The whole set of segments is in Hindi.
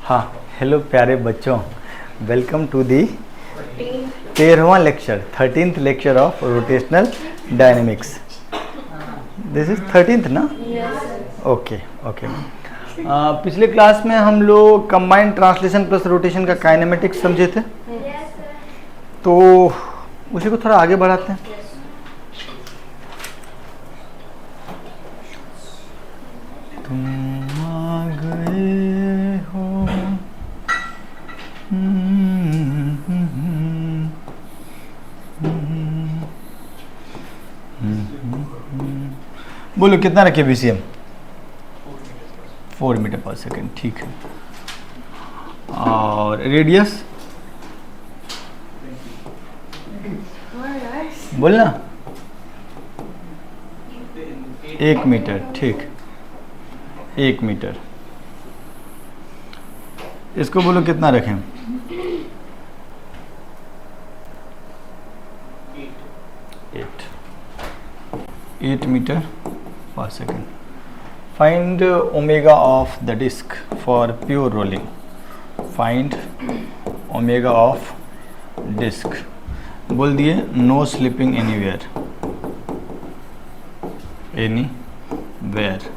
हाँ, हेलो प्यारे बच्चों, वेलकम टू दी 13वां lecture, 13th lecture of rotational dynamics. This is 13th ना? Okay okay. पिछले क्लास में हम लोग कंबाइंड ट्रांसलेशन प्लस रोटेशन का काइनेमेटिक्स समझे थे, तो उसी को थोड़ा आगे बढ़ाते हैं। तुम आ गए हो, बोलो कितना रखे बीसीएम? 4 मीटर पर सेकेंड, ठीक है। और रेडियस बोलना 1 मीटर, ठीक, 1 मीटर। इसको बोलो कितना रखें? 8 metre per second. Find omega of the disc for pure rolling. Find omega of disc. बोल दिए नो स्लिपिंग एनीवेयर, एनीवेयर,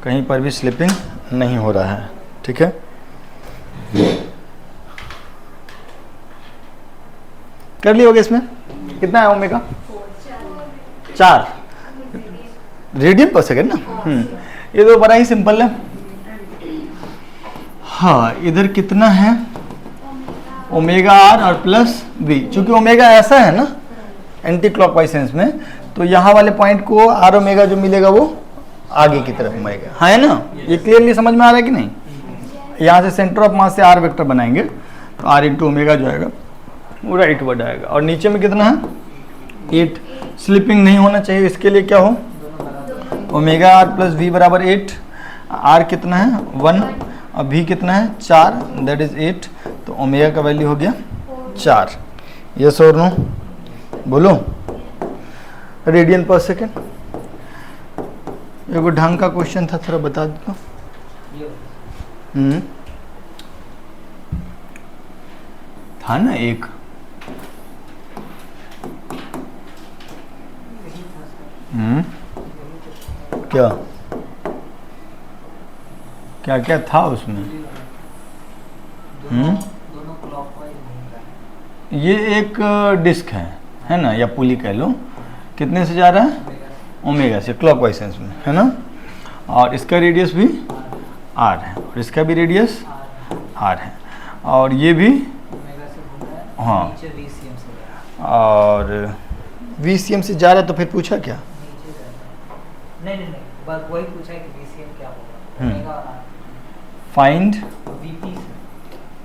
कहीं पर भी स्लिपिंग नहीं हो रहा है, ठीक है। कर लिया होगा। इसमें कितना है ओमेगा? 4 रेडियन पर सेकेंड ना। ये तो बड़ा ही सिंपल है। हाँ, इधर कितना है? ओमेगा आर और प्लस वी। चूंकि ओमेगा ऐसा है ना एंटी क्लॉकवाइज सेंस में, तो यहाँ वाले पॉइंट को आर ओमेगा जो मिलेगा वो आगे की तरफ मिलेगा, हाँ है ना? ये क्लियरली समझ में आ रहा है कि नहीं? यहाँ से सेंटर ऑफ मास से आर वेक्टर बनाएंगे तो आर इंटू ओमेगा जो आएगा वो राइट वर्ड आएगा। और नीचे में कितना है? 8। स्लिपिंग नहीं होना चाहिए, इसके लिए क्या हो? ओमेगा आर प्लस वी बराबर 8। आर कितना है? 1 और वी कितना है? 4, दैट इज 8। तो ओमेगा का वैल्यू हो गया 4। यस और नो? बोलो। रेडियन पर सेकेंड। एगो ढंग का क्वेश्चन था, थोड़ा बता दो। था ना एक, क्या क्या क्या था उसमें? ये एक डिस्क है ना, या पुली कह लो। कितने से जा रहा है? ओमेगा से, क्लॉकवाइज सेंस में, है ना। और इसका रेडियस भी आर है और इसका भी रेडियस आर है और ये भी, हाँ, और VCM से जा रहा है। तो फिर पूछा क्या? नहीं, बस वही पूछा कि VCM क्या होगा। फाइंड VP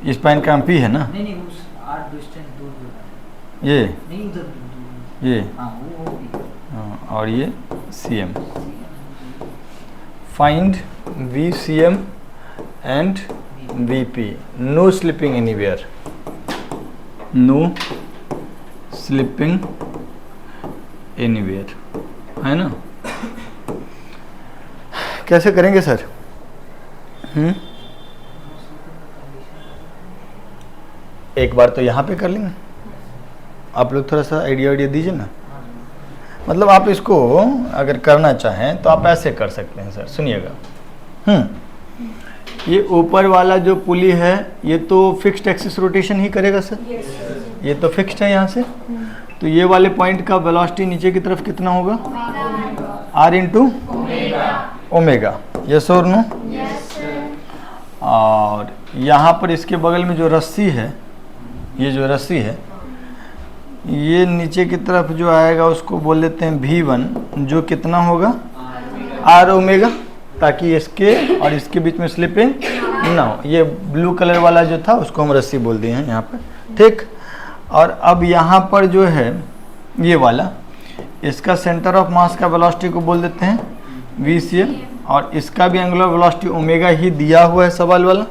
इस पॉइंट का P है ना? नहीं, उस 8 डिस्टेंस दूर ये नहीं, उधर ये, हाँ, वो भी। हाँ, और ये CM। Find VCM and VP। No slipping anywhere, no slipping anywhere, है ना? कैसे करेंगे सर? एक बार तो यहाँ पे कर लेंगे। आप लोग थोड़ा सा आइडिया दीजिए ना। मतलब आप इसको अगर करना चाहें तो आप ऐसे कर सकते हैं सर, सुनिएगा। ये ऊपर वाला जो पुली है ये तो फिक्स्ड एक्सिस रोटेशन ही करेगा सर। ये तो फिक्स्ड है यहाँ से। तो ये वाले पॉइंट का वेलोसिटी नीचे की तरफ कितना होगा? R into omega. यस और नो? और यहाँ पर इसके बगल में जो रस्सी है, ये जो रस्सी है, ये नीचे की तरफ जो आएगा उसको बोल देते हैं V1, जो कितना होगा? आर ओमेगा, ताकि इसके और इसके बीच में स्लिपिंग ना हो। ये ब्लू कलर वाला जो था उसको हम रस्सी बोल दिए हैं यहाँ पर, ठीक। और अब यहाँ पर जो है ये वाला, इसका सेंटर ऑफ मास का वेलोसिटी को बोल देते हैं VCM, और इसका भी एंगुलर वेलोसिटी ओमेगा ही दिया हुआ है सवाल वाला।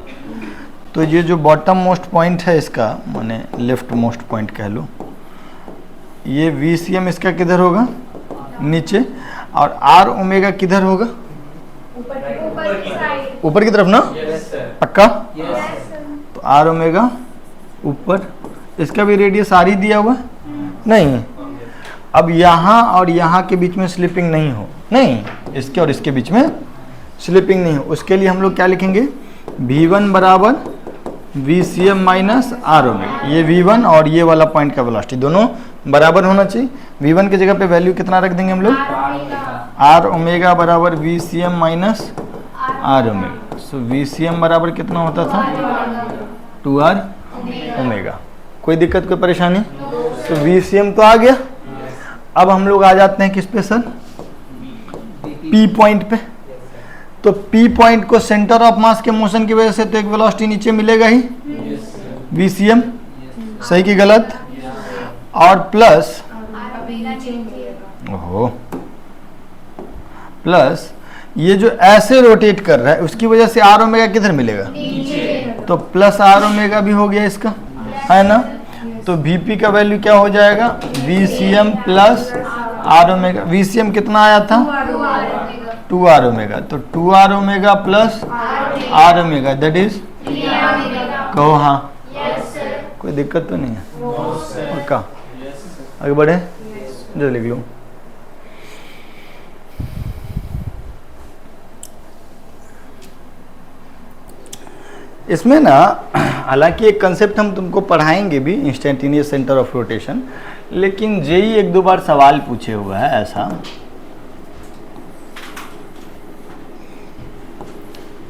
तो ये जो बॉटम मोस्ट पॉइंट है इसका, माने लेफ्ट मोस्ट पॉइंट कह लो, ये VCM इसका किधर होगा? नीचे। और आर ओमेगा किधर होगा? ऊपर की तरफ ना? पक्का? यस तो आर ओमेगा ऊपर, इसका भी रेडियस आर ही दिया हुआ नहीं। अब यहाँ और यहाँ के बीच में स्लिपिंग नहीं हो, नहीं, इसके और इसके बीच में स्लिपिंग नहीं हो, उसके लिए हम लोग क्या लिखेंगे, V1 बराबर VCM माइनस आर ओमेगा। ये V1 और ये वाला पॉइंट का वेलोसिटी दोनों बराबर होना चाहिए। V1 की जगह पे वैल्यू कितना रख देंगे हम लोग, आर ओमेगा बराबर VCM minus R omega. So VCM बराबर कितना होता था, 2R ओमेगा। कोई दिक्कत, कोई परेशानी? तो VCM तो आ गया। अब हम लोग आ जाते हैं किस पे सर, P पॉइंट पे। तो P पॉइंट को सेंटर ऑफ मास के मोशन की वजह से तो एक वेलोसिटी नीचे मिलेगा ही, VCM, सही कि गलत? और प्लस ओहो, प्लस ये जो ऐसे रोटेट कर रहा है उसकी वजह से आर ओमेगा किधर मिलेगा, तो प्लस आर ओमेगा भी हो गया इसका, है ना? तो Vp का वैल्यू क्या हो जाएगा, VCM plus R omega. VCM कितना आया था, 2R ओमेगा। तो 2R omega plus R omega that is, कहो हाँ, कोई दिक्कत तो नहीं है? पक्का? आगे बढ़े, जो लिख लो। इसमें ना हालांकि एक कंसेप्ट हम तुमको पढ़ाएंगे भी, इंस्टेंटेनियस सेंटर ऑफ रोटेशन, लेकिन जेई एक दो बार सवाल पूछे हुआ है ऐसा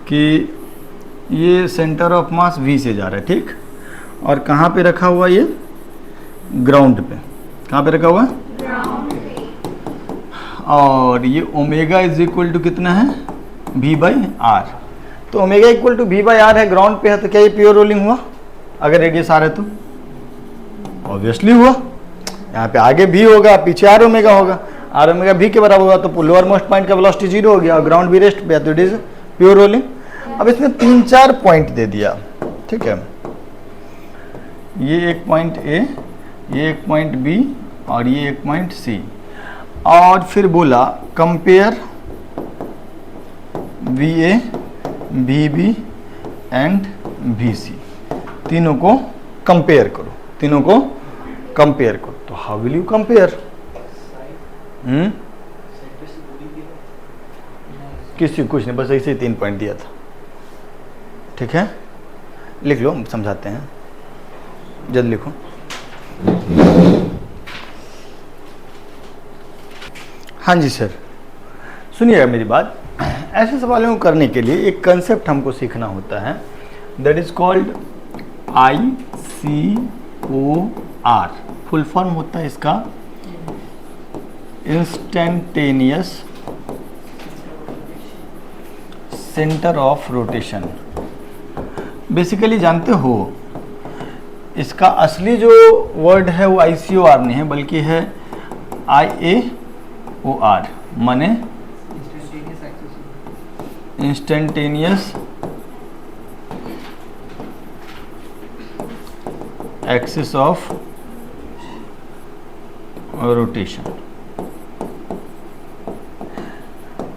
कि ये सेंटर ऑफ मास V से जा रहा है, ठीक, और कहाँ पे रखा हुआ, ये ग्राउंड पे। कहाँ पे रखा हुआ है, और ये ओमेगा इज इक्वल टू कितना है, V/R। तो ओमेगा इक्वल टू V/R है, ग्राउंड पे है, तो क्या ये प्योर रोलिंग हुआ? अगर रेडियस आर है तो ऑब्वियसली हुआ। यहाँ पे आगे V होगा, पीछे आर ओमेगा होगा, आर ओमेगा V के बराबर होगा, तो लोअर मोस्ट पॉइंट का वेलोसिटी 0 हो गया और ग्राउंड भी रेस्ट पे है, तो इट इज प्योर रोलिंग। अब इसमें 3-4 पॉइंट दे दिया, ठीक है, ये एक पॉइंट A, ये एक पॉइंट B और ये एक पॉइंट C, और फिर बोला compare VA, VB and VC, तीनों को कंपेयर करो, तीनों को कंपेयर करो। तो हाउ विल यू कंपेयर? किसी कुछ नहीं, बस ऐसे ही 3 पॉइंट दिया था, ठीक है, लिख लो, समझाते हैं, जल्द लिखो। हाँ जी सर, सुनिएगा मेरी बात। ऐसे सवालों को करने के लिए एक कंसेप्ट हमको सीखना होता है, that is called ICOR। Full form होता है इसका instantaneous centre of rotation. Basically जानते हो इसका असली जो वर्ड है वो ICOR नहीं है, बल्कि है IAOR, माने इंस्टेंटेनियस एक्सिस ऑफ रोटेशन।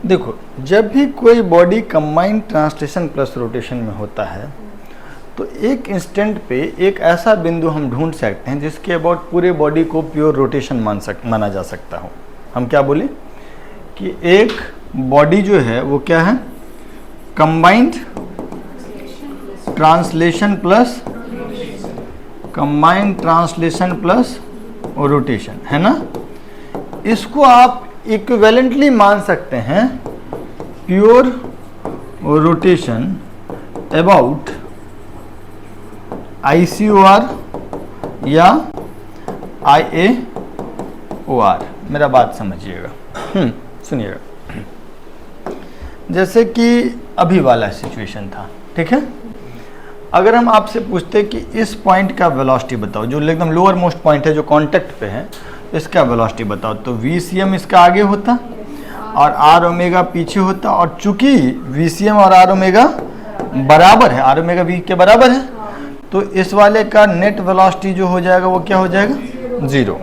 देखो, जब भी कोई body combined translation plus rotation में होता है तो एक इंस्टेंट पे एक ऐसा बिंदु हम ढूंढ सकते हैं जिसके अबाउट पूरे बॉडी को प्योर रोटेशन माना जा सकता हो। हम क्या बोले कि एक बॉडी जो है वो क्या है, कंबाइंड ट्रांसलेशन प्लस रोटेशन, है ना? इसको आप इक्विवेलेंटली मान सकते हैं प्योर रोटेशन अबाउट ICOR या IAOR। मेरा बात समझिएगा, सुनिएगा। जैसे कि अभी वाला सिचुएशन था, ठीक है, अगर हम आपसे पूछते कि इस पॉइंट का वेलोसिटी बताओ, जो एकदम लोअर मोस्ट पॉइंट है, जो कांटेक्ट पे है, इसका वेलोसिटी बताओ, तो VCM इसका आगे होता और R ओमेगा पीछे होता, और चूंकि VCM और R ओमेगा बराबर है, R ओमेगा V के बराबर है, तो इस वाले का नेट वेलोसिटी जो हो जाएगा वो क्या हो जाएगा, 0।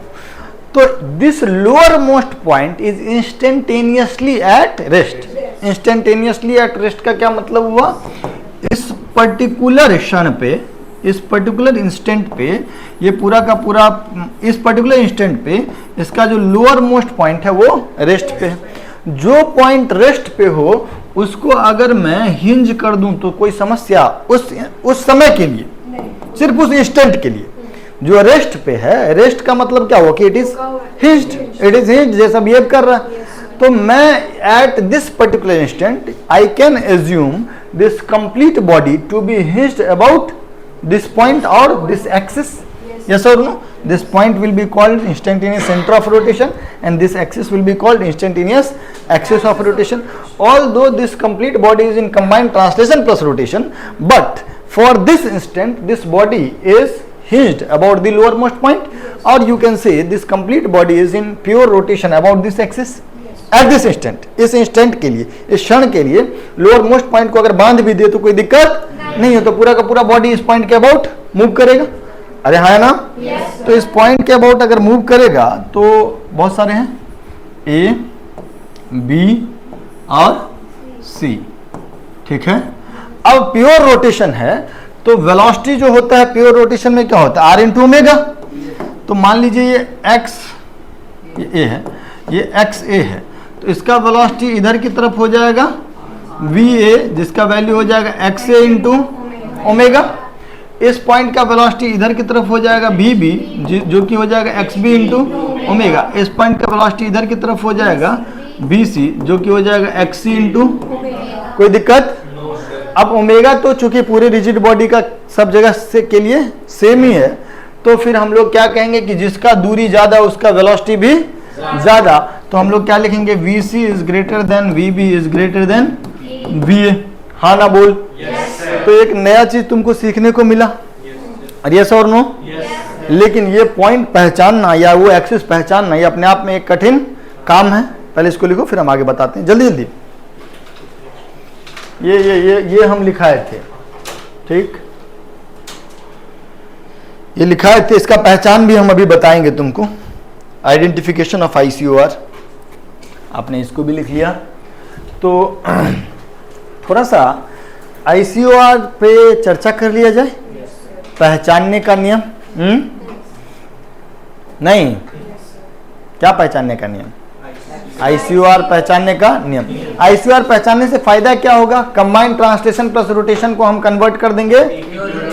तो this lower most point is instantaneously at rest. Instantaneously at rest का क्या मतलब हुआ, इस पर्टिकुलर क्षण पे, इस पर्टिकुलर इंस्टेंट पे, ये पूरा का पूरा इस पर्टिकुलर इंस्टेंट पे इसका जो लोअर मोस्ट पॉइंट है वो रेस्ट पे है। जो पॉइंट रेस्ट पे हो उसको अगर मैं हिंज कर दूं तो कोई समस्या उस समय के लिए, सिर्फ उस इंस्टेंट के लिए। जो रेस्ट पे है, रेस्ट का मतलब क्या हुआ कि it is hinged, it is hinged जैसा बिहेव कर रहा है। तो मैं at this particular instant I can assume this complete body to be hinged about this point or this axis, yes or no? This point will be called instantaneous center of rotation and this axis will be called instantaneous axis of rotation. Although this complete body is in combined translation plus rotation, but for this instant this body is hinged about the lowermost point, or you can say this complete body is in pure rotation about this axis at this instant. इस इंस्टेंट के लिए, इस क्षण के लिए लोअर मोस्ट पॉइंट को अगर बांध भी दे तो कोई दिक्कत नहीं है, तो पूरा का पूरा बॉडी इस पॉइंट के अबाउट मूव करेगा। अरे हाँ है ना? तो इस पॉइंट के अबाउट अगर मूव करेगा तो बहुत सारे हैं, ए, बी और सी, ठीक है। अब प्योर रोटेशन है तो वेलोसिटी जो होता है प्योर रोटेशन में क्या होता है, आर इंटू ओमेगा। तो मान लीजिए ये एक्स, ये ए है, ये एक्स ए है, तो इसका वेलोसिटी इधर की तरफ हो जाएगा वी ए, जिसका वैल्यू हो जाएगा एक्स ए इंटू ओमेगा। इस पॉइंट का वेलोसिटी इधर की तरफ हो जाएगा वी बी, जो कि हो जाएगा एक्स बी इंटू ओमेगा। इस पॉइंट का वेलोसिटी इधर की तरफ हो जाएगा बी सी, जो कि हो जाएगा एक्स सी इंटू, कोई दिक्कत? अब ओमेगा तो चूंकि पूरे रिजिड बॉडी का सब जगह से के लिए सेम ही है, तो फिर हम लोग क्या कहेंगे कि जिसका दूरी ज्यादा उसका वेलोसिटी भी ज्यादा। तो हम लोग क्या लिखेंगे, V C is greater than V B is greater than V A. हाँ ना बोल? तो एक नया चीज तुमको सीखने को मिला, यस और नो? लेकिन ये पॉइंट पहचानना या वो एक्सिस पहचानना ये अपने आप में एक कठिन काम है। पहले इसको लिखो फिर हम आगे बताते हैं, जल्दी जल्दी। ये हम लिखाए थे, ठीक, ये लिखाए थे, इसका पहचान भी हम अभी बताएंगे तुमको। आइडेंटिफिकेशन ऑफ ICOR, आपने इसको भी लिख लिया। तो थोड़ा सा ICOR पे चर्चा कर लिया जाए, पहचानने का नियम। नहीं, क्या पहचानने का नियम? ICOR पहचानने का नियम। ICOR पहचानने से फायदा क्या होगा? कंबाइंड ट्रांसलेशन प्लस रोटेशन को हम कन्वर्ट कर देंगे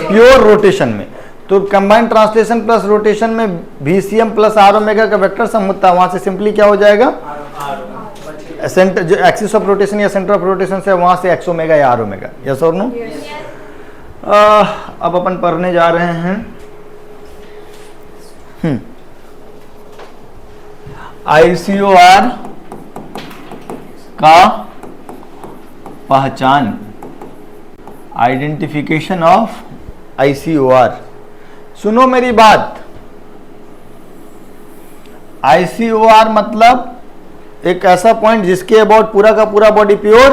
प्योर रोटेशन में। तो कंबाइंड ट्रांसलेशन प्लस रोटेशन में VCM प्लस आर ओमेगा का वेक्टर सम होता है, वहां से सिंपली क्या हो जाएगा, सेंटर जो एक्सिस ऑफ रोटेशन या सेंटर ऑफ रोटेशन से वहां से एक्स ओमेगा या आर ओमेगा, यस और नो? अब अपन पढ़ने जा रहे हैं ICOR का पहचान, आइडेंटिफिकेशन ऑफ ICOR। सुनो मेरी बात, ICOR मतलब एक ऐसा पॉइंट जिसके अबाउट पूरा का पूरा बॉडी प्योर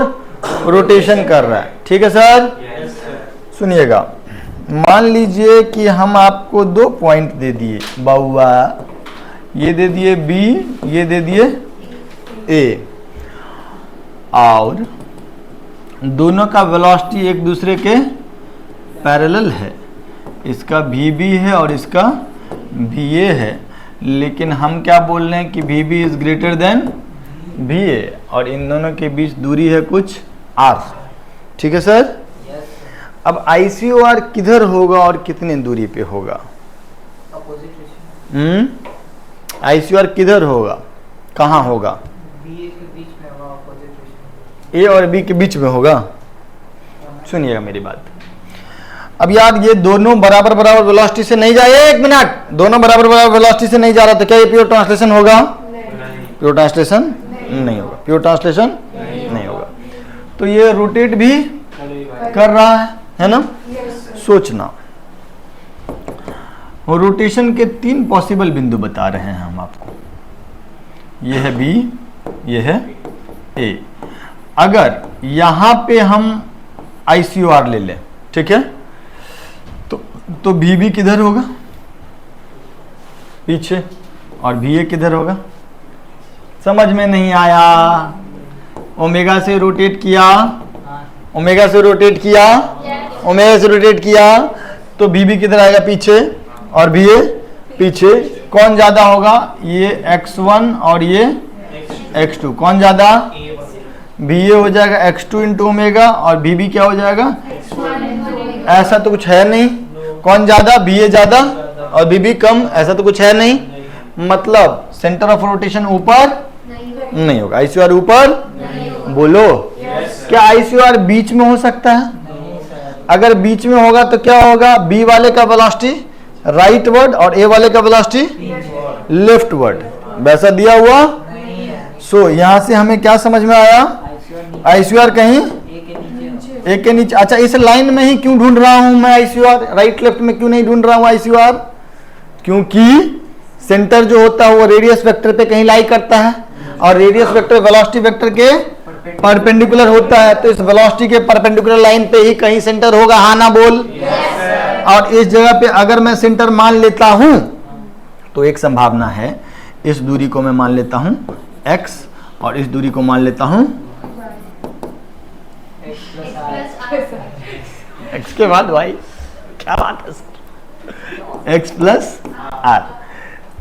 रोटेशन कर रहा है, ठीक है सर? सुनिएगा, मान लीजिए कि हम आपको दो पॉइंट दे दिए बाउआ, ये दे दिए बी, ये दे दिए ए, और दोनों का वेलोसिटी एक दूसरे के पैरेलल है। इसका वी बी है और इसका वी ए है, लेकिन हम क्या बोल रहे हैं कि V B is greater than V A, और इन दोनों के बीच दूरी है कुछ आर, ठीक है सर? अब ICOR किधर होगा और कितने दूरी पे होगा? ICOR किधर होगा, कहाँ होगा? ए और बी के बीच में होगा। सुनिएगा मेरी बात, अब यार ये दोनों बराबर बराबर वेलोसिटी से नहीं जाए, एक मिनट, दोनों बराबर बराबर वेलोसिटी से नहीं जा रहा, तो क्या ये प्योर ट्रांसलेशन होगा? प्योर ट्रांसलेशन नहीं होगा, प्योर ट्रांसलेशन नहीं होगा। तो ये रोटेट भी कर रहा है ना? सोचना, और रोटेशन के 3 पॉसिबल बिंदु बता रहे हैं हम आपको। ये है बी, ये है ए। अगर यहां पे हम ICOR ले लें, ठीक है, तो VB किधर होगा? पीछे, और VA किधर होगा? समझ में नहीं आया? ओमेगा से रोटेट किया, ओमेगा से रोटेट किया, ओमेगा से रोटेट किया तो बीबी किधर आएगा पीछे और बीए पीछे। कौन ज्यादा होगा, ये x1 और ये x2, कौन ज्यादा, बीए हो जाएगा x2 इंटू ओमेगा और बीबी क्या हो जाएगा, ऐसा तो कुछ है नहीं। कौन ज्यादा, बीए ज्यादा और बीबी कम, ऐसा तो कुछ है नहीं। मतलब सेंटर ऑफ रोटेशन ऊपर नहीं होगा, आईसीआर ऊपर, बोलो क्या आईसीआर बीच में हो सकता है? अगर बीच में होगा तो क्या होगा, बी वाले का वेलोसिटी राइट वर्ड और ए वाले का वेलोसिटी लेफ्ट वर्ड, वैसा दिया हुआ। सो यहां से हमें क्या समझ में आया, आईसीआर कहीं एक के नीचे। अच्छा, इस लाइन में ही क्यों ढूंढ रहा हूं मैं आईसीआर, राइट लेफ्ट में क्यों नहीं ढूंढ रहा हूं आईसीआर? क्योंकि सेंटर जो होता है वो रेडियस वेक्टर पे कहीं लाई करता है और रेडियस वेक्टर वेलोसिटी वेक्टर के परपेंडिकुलर होता है। तो इस वेलोसिटी के परपेंडिकुलर लाइन पे ही कहीं सेंटर होगा, हाँ ना बोल। और इस जगह पे अगर मैं सेंटर मान लेता हूं तो एक संभावना है, इस दूरी को मैं मान लेता हूं x और इस दूरी को मान लेता हूं x के बाद y, क्या बात है सर, x प्लस आर।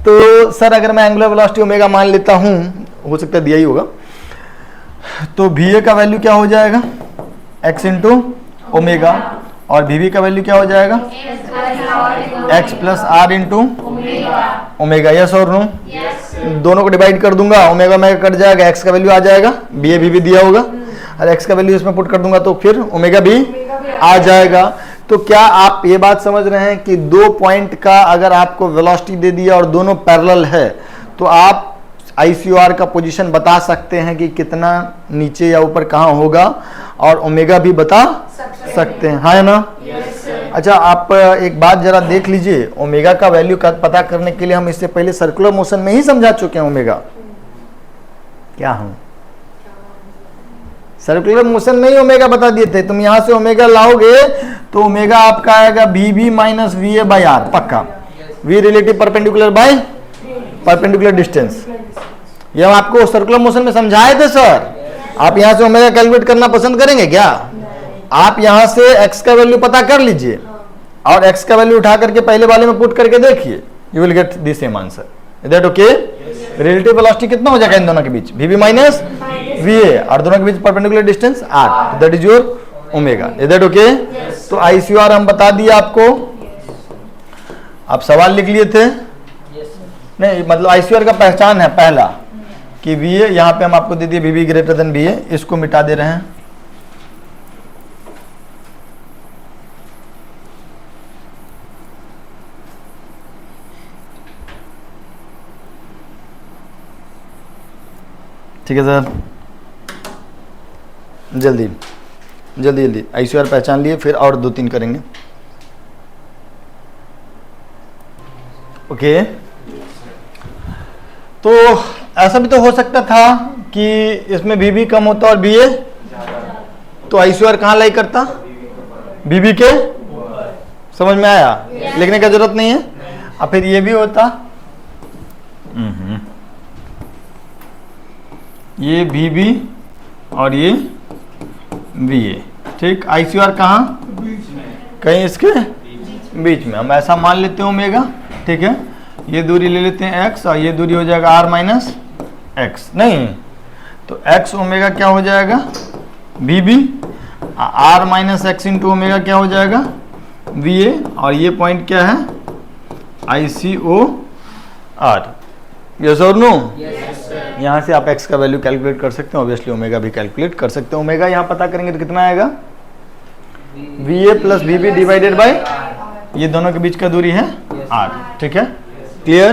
तो सर अगर मैं एंगुलर वेलोसिटी ओमेगा मान लेता हूं, हो सकता है दिया ही होगा, तो VA का वैल्यू क्या हो जाएगा, x इंटू ओमेगा और VB का वैल्यू क्या हो जाएगा, x plus R into omega. Yes और नो, दोनों को डिवाइड कर दूंगा, ओमेगा में कट जाएगा, x का वैल्यू आ जाएगा, BA भी दिया होगा और x का वैल्यू इसमें पुट कर दूंगा तो फिर ओमेगा भी आ जाएगा। तो क्या आप ये बात समझ रहे हैं कि दो पॉइंट का अगर आपको वेलोसिटी दे दिया और दोनों पैरेलल है तो आप आईसीआर का पोजीशन बता सकते हैं कि कितना नीचे या ऊपर कहाँ होगा और ओमेगा भी बता सकते हैं, हाँ ना? अच्छा, आप एक बात जरा देख लीजिए, ओमेगा का वैल्यू पता करने के लिए हम इससे पहले सर्कुलर मोशन में ही समझा चुके हैं ओमेगा क्या हूं, सर्कुलर मोशन में ही ओमेगा बता दिए थे। तुम यहां से ओमेगा लाओगे तो ओमेगा आपका आएगा बीबी माइनस VA बाई आर, पक्का, V relative perpendicular by perpendicular distance. ये हम आपको सर्कुलर मोशन में समझाए थे सर। आप यहां से ओमेगा कैलकुलेट करना पसंद करेंगे क्या? आप यहां से x का वैल्यू पता कर लीजिए और x का वैल्यू उठा करके पहले वाले में पुट करके देखिए, you will get the same answer. Is that okay? Relative velocity कितना हो जाएगा इन दोनों के बीच, VB माइनस VA और दोनों के बीच perpendicular distance r, that is your omega. Is that okay? तो आईसीआर हम बता दिए आपको। आप सवाल लिख लिए थे? नहीं, मतलब आईसीआर का पहचान है पहला कि VA, यहां पे हम आपको दे दिए VB ग्रेटर देन VA, इसको मिटा दे रहे हैं। ठीक है सर, जल्दी जल्दी जल्दी आईसीआर पहचान लिए, फिर और 2-3 करेंगे। ओके, तो ऐसा भी तो हो सकता था कि इसमें VB कम होता और BA, तो आईसीआर कहाँ लाई करता, BB के, समझ में आया? लिखने का जरूरत नहीं है। अब फिर ये भी होता, ये VB और ये VA, ठीक। आईसीआर कहाँ, कहीं इसके बीच में, हम ऐसा मान लेते हैं ओमेगा, ठीक है। ये दूरी ले लेते हैं x और ये दूरी हो जाएगा r माइनस एक्स, नहीं तो x ओमेगा क्या हो जाएगा VB, r minus x into omega क्या हो जाएगा VA, और ये पॉइंट क्या है ICOR। यस और नो? यहाँ से आप x का वैल्यू कैलकुलेट कर सकते हैं, ऑब्वियसली ओमेगा भी कैलकुलेट कर सकते हैं। ओमेगा यहाँ पता करेंगे तो कितना आएगा, VA plus VB divided by, ये दोनों के बीच का दूरी है r, ठीक है। क्लियर?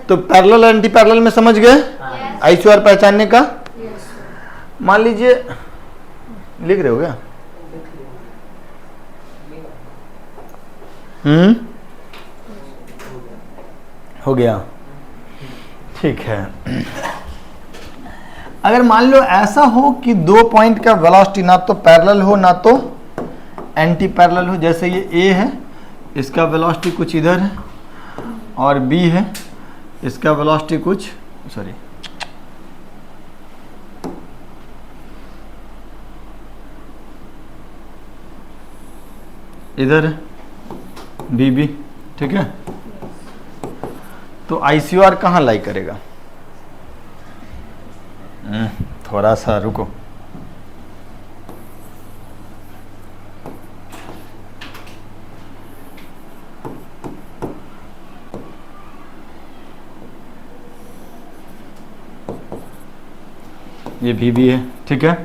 तो पैरेलल एंटी पैरेलल में समझ गए आईसीआर पहचानने का। मान लीजिए, लिख रहे हो क्या? हो गया, ठीक है। अगर मान लो ऐसा हो कि दो पॉइंट का वेलोसिटी ना तो पैरेलल हो ना तो एंटी पैरेलल हो, जैसे ये A है, इसका वेलोसिटी कुछ इधर है, और B है, इसका वेलोसिटी कुछ, सॉरी, इधर बी बी, ठीक है। तो ICOR कहाँ लाई करेगा? थोड़ा सा रुको। ये VB है, ठीक है।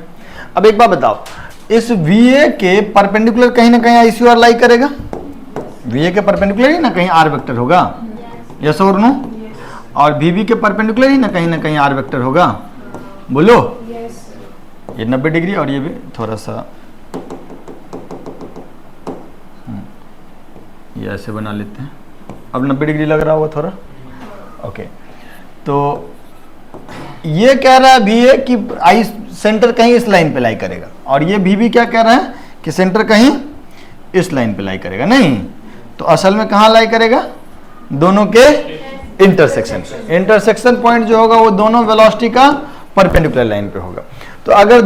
अब एक बात बताओ, इस VA के परपेंडिकुलर कहीं ना कहीं ICOR लाई करेगा? VA के परपेंडिकुलर ही ना कहीं R वेक्टर होगा, यस और नो? और VB के परपेंडिकुलर ही ना कहीं R वेक्टर होगा, बोलो। ये 90 डिग्री और ये भी थोड़ा सा ये ऐसे बना लेते हैं। अब 90 डिग्री लग रहा होगा थोड़ा, ओके। तो ये कह रहा है VA कि आई सेंटर कहीं इस लाइन पे लाई करेगा, और ये VB क्या कह रहा है कि सेंटर कहीं इस लाइन पे लाई करेगा। नहीं, तो असल में कहाँ लाई करेगा? दोनों के इंटरसेक्शन पे। इंटरसेक्शन पॉइंट जो होगा वो दोनों वेलोसिटी का परपेंडिकुलर लाइन पे होगा। तो अगर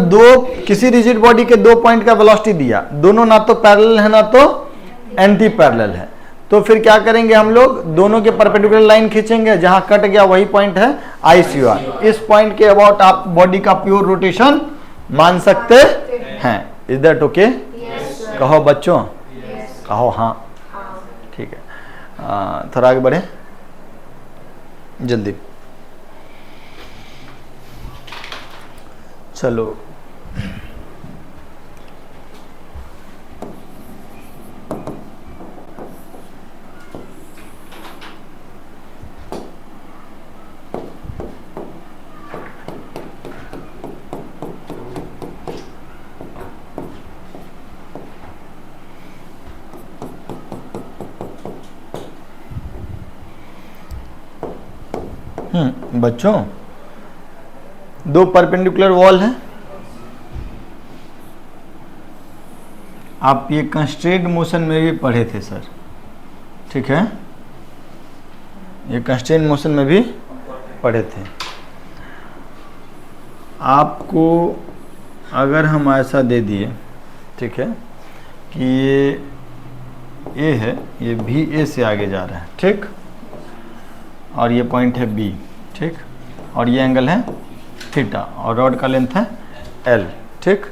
किसी रिजिड बॉडी के 2 पॉइंट का वेलोसिटी दिया, दोनों ना तो पैरेलल है ना तो एंटी पैरेलल है, तो फिर क्या करेंगे हम लोग? दोनों के परपेंडिकुलर लाइन खींचेंगे, जहां कट गया वही पॉइंट है ICOR। इस पॉइंट के अबाउट आप बॉडी का प्योर रोटेशन मान सकते हैं। Is that okay? कहो बच्चों, कहो हाँ, ठीक है। थोड़ा आगे बढ़े जल्दी, चलो। बच्चों, 2 परपेंडिकुलर वॉल हैं। आप ये कंस्ट्रेंट मोशन में भी पढ़े थे सर, ठीक है? ये कंस्ट्रेंट मोशन में भी पढ़े थे। आपको अगर हम ऐसा दे दिए, ठीक है, कि ये A है, ये भी A से आगे जा रहा है, ठीक, और ये पॉइंट है B, ठीक, और ये एंगल है थीटा, और रॉड का लेंथ है L, ठीक।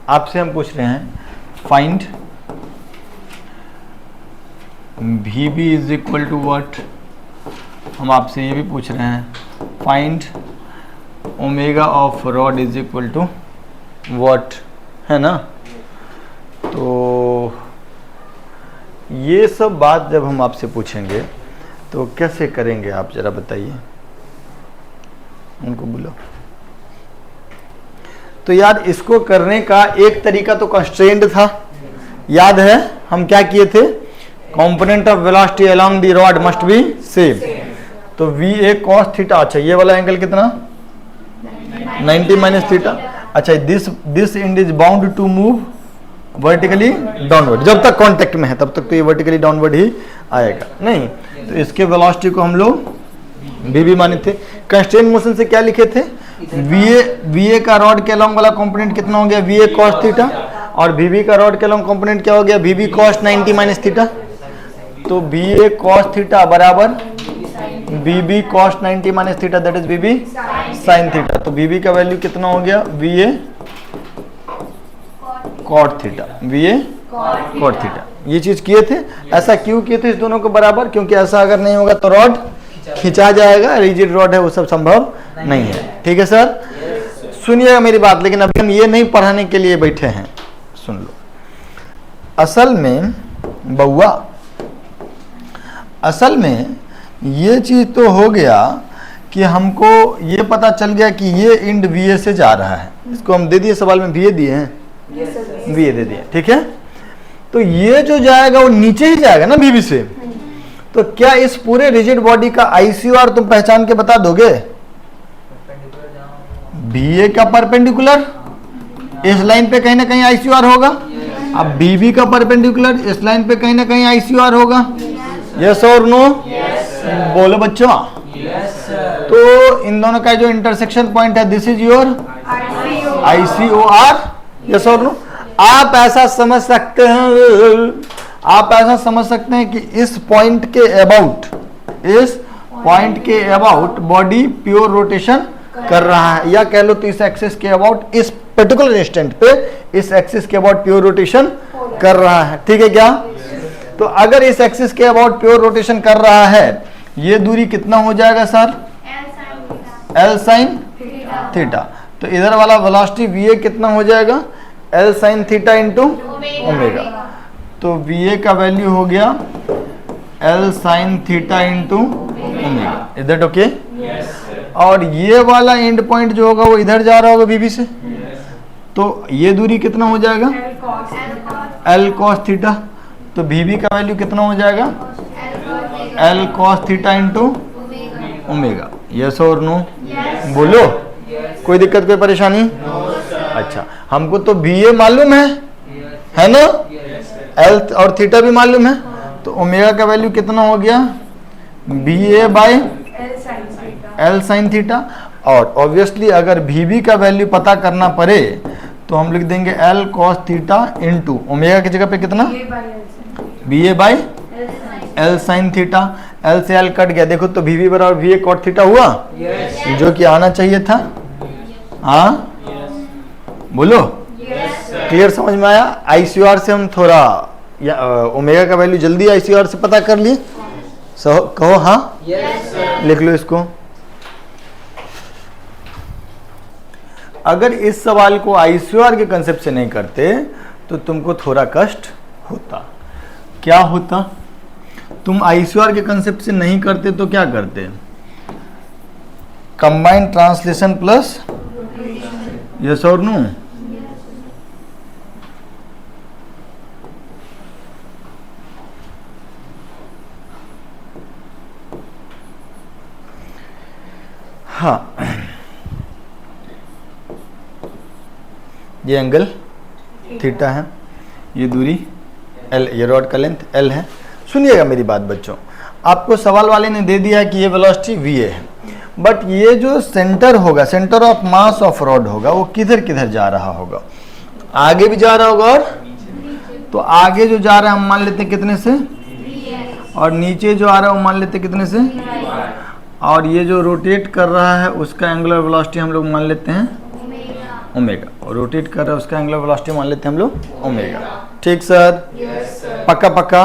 आपसे हम पूछ रहे हैं find VB is equal to what. हम आपसे ये भी पूछ रहे हैं find omega of rod is equal to what, है ना? तो ये सब बात जब हम आपसे पूछेंगे तो कैसे करेंगे आप जरा बताइए, उनको बोलो। तो यार, इसको करने का एक तरीका तो कंस्ट्रेंट था, याद है हम क्या किए थे? Component of velocity along the rod must be same. तो VA cos थीटा, अच्छा ये वाला एंगल कितना? 90 माइनस थीटा। अच्छा, this end is bound to move vertically downward. जब तक कांटेक्ट में है तब तक तो ये वर्टिकली डाउनवर्ड ही आएगा, नहीं? तो इसके वेलोसिटी को हम लोग VB माने थे। कंस्ट्रेंट मोशन से क्या लिखे थे? VA का रॉड के अलोंग वाला कंपोनेंट कितना हो गया? VA cos थीटा, और VB का रॉड के अलोंग कंपोनेंट क्या हो गया? VB cos 90 minus theta. तो VA cos थीटा बराबर VB cos 90 minus theta, that is VB sin theta. तो VB का वैल्यू कितना हो गया? VA cot theta, VA cot theta. ये चीज किए थे। ऐसा क्यों किए थे इस दोनों को बराबर? क्योंकि ऐसा अगर नहीं होगा तो रॉड खिंचा जाएगा, रिजिड रॉड है, वो सब संभव नहीं है, ठीक है सर? सुनिएगा मेरी बात, लेकिन अभी हम ये नहीं पढ़ाने के लिए बैठे हैं, सुन लो। असल में बउआ, असल में ये चीज तो हो गया कि हमको ये पता चल गया कि ये इंड VA से जा रहा है। इसको हम दे दिए, सवाल में VA दिए हैं, VA दे दिए, ठीक है? तो ये जो जाएगा वो नीचे ही जाएगा ना VB से। तो क्या इस पूरे रिजिड बॉडी का ICOR तुम पहचान के बता दोगे? VA का परपेंडिकुलर इस लाइन पे कहीं ना कहीं ICOR होगा। अब VB का परपेंडिकुलर इस लाइन पे कहीं ना कहीं ICOR होगा। यस और नो? बोलो बच्चों। तो इन दोनों का जो इंटरसेक्शन पॉइंट है, this is your ICOR। Yes और नो? आप ऐसा समझ सकते हैं, आप ऐसा समझ सकते हैं कि इस पॉइंट के अबाउट बॉडी प्योर रोटेशन कर रहा है, या कह लो तो इस एक्सिस के अबाउट, इस पर्टिकुलर इंस्टेंट पे इस एक्सिस के अबाउट प्योर रोटेशन कर रहा है। ठीक है क्या? तो अगर इस एक्सिस के अबाउट प्योर रोटेशन कर रहा है, ये दूरी कितना हो जाएगा सर? L sin theta. तो इधर वाला वेलोसिटी VA कितना हो जाएगा? L sin theta into omega. तो VA का वैल्यू हो गया L sin theta into omega. Is that okay? और ये वाला एंड पॉइंट जो होगा वो इधर जा रहा होगा BB से, तो ये दूरी कितना हो जाएगा? L cos theta. तो VB का वैल्यू कितना हो जाएगा? L cos theta into omega. Yes और नो? बोलो, कोई दिक्कत कोई परेशानी? अच्छा, हमको तो VA मालूम है ना, L और थीटा भी मालूम है, तो ओमेगा का वैल्यू कितना हो गया? BA by L sin theta. और ऑब्वियसली अगर VB का वैल्यू पता करना पड़े तो हम लिख देंगे L cos theta into omega की जगह पे कितना? BA by L sin theta. L से L कट गया, देखो तो VB बराबर VA cot थीटा हुआ, जो कि आना चाहिए था। हाँ बोलो, क्लियर समझ में आया? ICR से हम थोड़ा ओमेगा का वैल्यू जल्दी ICR से पता कर लिए, कहो हाँ। लिख लो इसको। अगर इस सवाल को ICR के कंसेप्ट से नहीं करते तो तुमको थोड़ा कष्ट होता। क्या होता? तुम ICR के कंसेप्ट से नहीं करते तो क्या करते? कंबाइंड ट्रांसलेशन प्लस, यस और नो? हाँ, ये एंगल थीटा है, ये दूरी L, ये रॉड का लेंथ L है। सुनिएगा मेरी बात बच्चों, आपको सवाल वाले ने दे दिया है कि ये वेलोसिटी VA है, बट ये जो सेंटर होगा, centre of mass of rod होगा, वो किधर किधर जा रहा होगा? आगे भी जा रहा होगा, और तो आगे जो जा रहा है हम मान लेते हैं कितने से, और नीचे जो आ रहा है वो मान लेते हैं कितने से, और ये जो रोटेट कर रहा है उसका एंगुलर वेलोसिटी हम लोग मान लेते हैं ओमेगा, और रोटेट कर रहा है उसका एंगुलर वेलोसिटी मान लेते हैं हम लोग ओमेगा। ठीक सर? पक्का पक्का?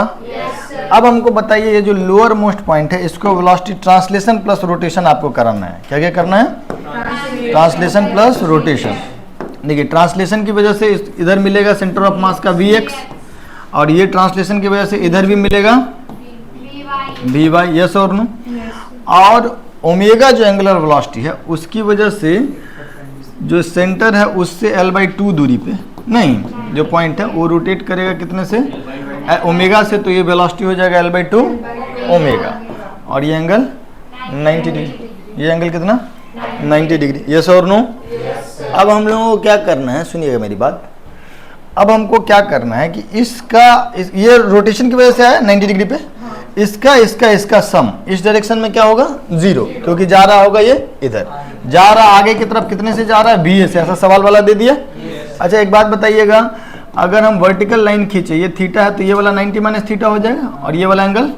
अब हमको बताइए, ये जो लोअर मोस्ट पॉइंट है इसको वेलोसिटी ट्रांसलेशन प्लस रोटेशन आपको कराना है। क्या क्या करना है? Translation plus rotation. देखिए, ट्रांसलेशन की वजह से इधर मिलेगा सेंटर ऑफ मास का Vx, और ये ट्रांसलेशन की वजह से इधर भी मिलेगा Vy। यस और नो? और ओमेगा जो एंगुलर वेलोसिटी है उसकी वजह से जो सेंटर है उससे L/2 दूरी पे नहीं, जो पॉइंट है वो रोटेट करेगा कितने से? ओमेगा से, तो ये वेलोसिटी हो जाएगा L/2 ओमेगा, और ये एंगल 90 डिग्री। ये एंगल कितना? 90 डिग्री। यस और नो? अब हम लोगों को क्या करना है, सुनिएगा मेरी बात। अब हमको क्या करना है कि ये रोटेशन की वजह से आया 90 डिग्री पे, इसका सम इस डायरेक्शन में क्या होगा? 0, क्योंकि जा रहा होगा ये इधर, जा रहा आगे की तरफ कितने से जा रहा है? BA से। ऐसा सवाल वाला दे दिया। अच्छा, एक बात बताइएगा, अगर हम वर्टिकल लाइन खींचे, ये थीटा है, तो ये वाला 90 माइनस थीटा हो जाएगा, और ये वाला एंगल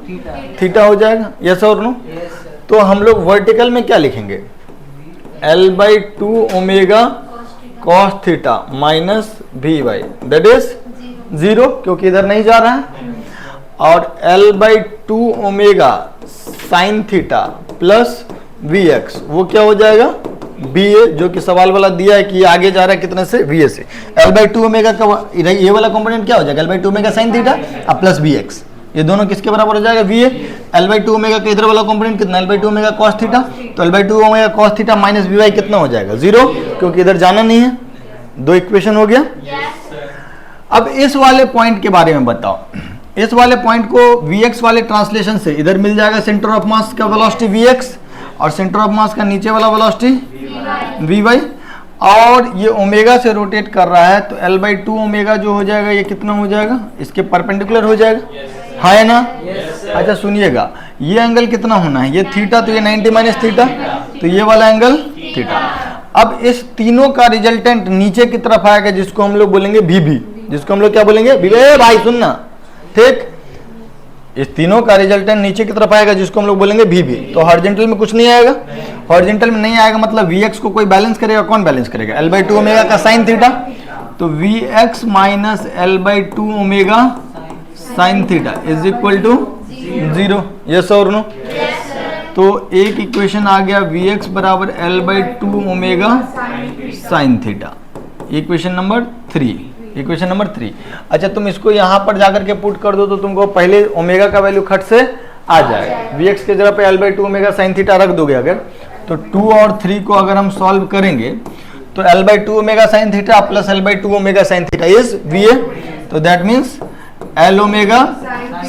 थीटा हो जाएगा। यस और नो? तो हम लोग वर्टिकल में क्या लिखेंगे? L/2 omega cos theta minus VY, that is 0, क्योंकि इधर नहीं जा रहा है, और L/2 omega sine theta plus VX, वो क्या हो जाएगा? BA, जो कि सवाल वाला दिया है कि आगे जा रहा है कितने से? VA से। L/2 ओमेगा का ये वाला कंपोनेंट क्या हो जाएगा? L/2 omega sine theta plus VX, ये दोनों किसके बराबर हो जाएगा? VA। L/2 ओमेगा का इधर वाला कंपोनेंट कितना? L/2 ओमेगा कॉस थीटा, तो L/2 omega cos theta minus VY कितना हो जाएगा? 0, क्योंकि इधर जाना नहीं है। 2 इक्वेशन हो गया। अब इस वाले पॉइंट के बारे में बताओ। इस वाले पॉइंट को Vx वाले ट्रांसलेशन से इधर मिल जाएगा सेंटर ऑफ मास का वेलोसिटी Vx, और सेंटर ऑफ मास का नीचे वाला वेलोसिटी Vy, और ये ओमेगा से रोटेट कर रहा है, तो L/2 ओमेगा जो हो जाएगा ये कितना हो जाएगा? इसके परपेंडिकुलर हो जाएगा। हाँ है ना? अच्छा सुनिएगा, ये एंगल कितना होना है? ये थीटा, तो ये 90 माइनस थीटा, तो ये वाला एंगल थीटा। अब इस तीनों का रिजल्टेंट नीचे की तरफ आएगा, जिसको हम लोग बोलेंगे VB। जिसको हम लोग क्या बोलेंगे, भाई सुनना, ठीक। इस तीनों का रिजल्टेंट नीचे की तरफ आएगा जिसको हम लोग बोलेंगे VB। तो हॉरिजॉन्टल में कुछ नहीं आएगा, हॉरिजॉन्टल में नहीं आएगा मतलब VX को कोई बैलेंस करेगा, कौन बैलेंस करेगा, L/2 ओमेगा का साइन थीटा। तो VX minus L/2 omega sine theta is equal to 0। Yes और नो? तो एक इक्वेशन आ गया VX बराबर L/2 omega sine theta, equation number 3, equation number 3। अच्छा तुम इसको यहाँ पर जाकर के पुट कर दो तो तुमको पहले ओमेगा का वैल्यू खट से आ जाएगा। VX के जगह पे L/2 ओमेगा साइन थीटा रख दोगे अगर, तो 2 और 3 को अगर हम सॉल्व करेंगे तो L/2 omega sine theta plus L/2 omega sine theta is VA। तो that means L omega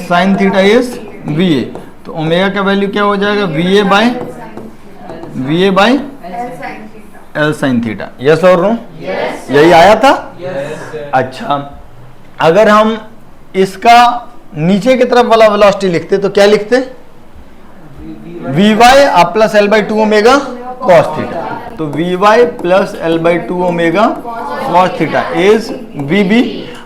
sine theta is VA। तो ओमेगा का वैल्यू क्या हो जाएगा, VA by L sine theta. Yes और नो? यही आया था। अच्छा अगर हम इसका नीचे की तरफ वाला वेलोसिटी लिखते तो क्या लिखते, Vy plus L/2 omega cos theta. तो Vy plus L/2 omega cos theta is VB।